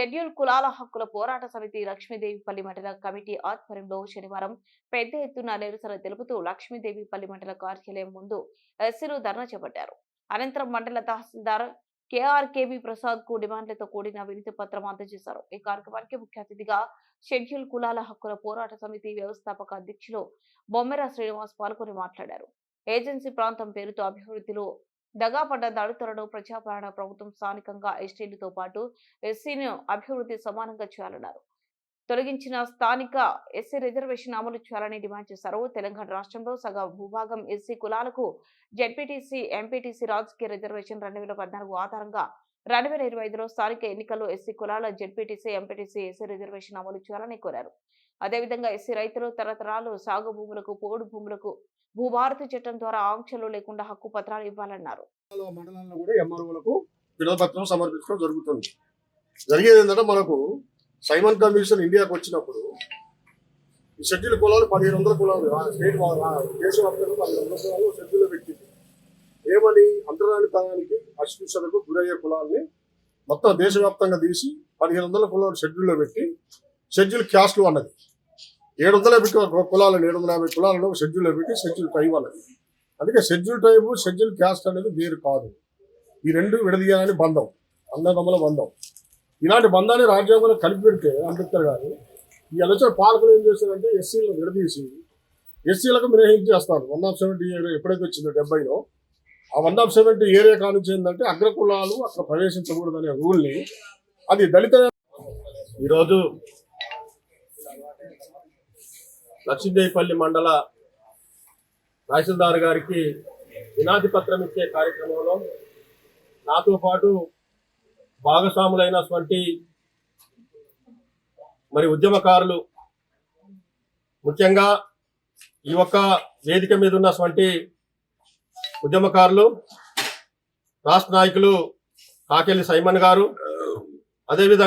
Schedule కులాల హక్కుల పోరాట సమితి లక్ష్మీదేవిపల్లి మండల కమిటీ ఆధ్వర్యంలో శనివారం పెద్ద ఎత్తున నిరసన తెలుపుతూ లక్ష్మీదేవిపల్లి మండల కార్యాలయం ముందు ఎస్సీలు ధర్నా చేపట్టారు. అనంతరం మండల తహసీల్దార్ కేఆర్కేబీ ప్రసాద్ కు డిమాండ్లతో కూడిన వినతి పత్రం అందజేశారు. ఈ కార్యక్రమానికి ముఖ్య అతిథిగా షెడ్యూల్ కులాల హక్కుల పోరాట సమితి వ్యవస్థాపక అధ్యక్షులు బొమ్మెర శ్రీనివాస్ పాల్గొని మాట్లాడారు. ఏజెన్సీ ప్రాంతం పేరుతో అభివృద్ధిలో దగాపడ్డ దళితులను ప్రజాపాలన ప్రభుత్వం స్థానికంగా ఎస్టీలతో పాటు ఎస్సీని అభివృద్ధి సమానంగా చేయాలన్నారు. తొలగించిన స్థానిక ఎస్సీ రిజర్వేషన్ అమలు చేయాలని డిమాండ్ చేశారు. తెలంగాణ రాష్ట్రంలో సగ భూభాగం ఎస్సీ కులాలకు జెడ్పీటీసీ, ఎంపీటీసీ రాజకీయ రిజర్వేషన్ 2014 ఆధారంగా 2025లో స్థానిక ఎన్నికల్లో ఎస్సీ కులాల జెడ్పీటీసీ, ఎంపీటీసీ ఎస్సీ రిజర్వేషన్ అమలు చేయాలని కోరారు. అదేవిధంగా ఎస్సీ రైతులు తరతరాలు సాగు భూములకు, పోడు భూములకు భూభారతి చట్టం ద్వారా ఆంక్షలు లేకుండా హక్కు పత్రాలు ఇవ్వాలన్నారు. మండలంలో కూడా ఎంఆర్ఓలకు వినతిపత్రం సమర్పించడం జరుగుతుంది. జరిగేది ఏంటంటే, మనకు సైమన్ కమిషన్ ఇండియాకు వచ్చినప్పుడు ఈ షెడ్యూల్ కులాలు 1500 కులాలు స్టేట్ దేశవ్యాప్తంగా 1500 కులాలు షెడ్యూల్లో పెట్టింది. ఏమని అంతరానితనానికి అస్పృశ్యతకు గురయ్యే కులాలని మొత్తం దేశవ్యాప్తంగా తీసి 1500 కులాలు షెడ్యూల్లో పెట్టి షెడ్యూల్ క్యాస్ట్లు అన్నది 750 కులాలను 750 కులాలను షెడ్యూల్లో పెట్టి షెడ్యూల్ ట్రైబ్ అన్నది. అందుకే షెడ్యూల్ ట్రైబ్, షెడ్యూల్ క్యాస్ట్ అనేది వేరు కాదు. ఈ రెండు విడదీయాలని బంధం, అన్నదమ్ముల బంధం. ఇలాంటి బంధాన్ని రాజ్యాంగంలో కలిపి పెడితే అంబేద్కర్ గారు ఈ ఆలోచన పాలకులు ఏం చేశారంటే ఎస్సీలను విడదీసి ఎస్సీలకు మినహాయించేస్తారు. 170 ఏరియా ఎప్పుడైతే వచ్చిందో 70లో ఆ 170 ఏరియా కానుంచి ఏంటంటే అగ్రకులాలు అక్కడ ప్రవేశించకూడదనే రూల్ని అది దళిత. ఈరోజు లక్ష్మీదేవిపల్లి మండల తహసీల్దార్ గారికి వినతి పత్రం ఇచ్చే కార్యక్రమంలో నాతో పాటు భాగస్వాములైనటువంటి మరి ఉద్యమకారులు, ముఖ్యంగా ఈ ఒక్క వేదిక మీద ఉన్నటువంటి ఉద్యమకారులు, రాష్ట్ర నాయకులు కాకెల్లి సైమన్ గారు, అదేవిధంగా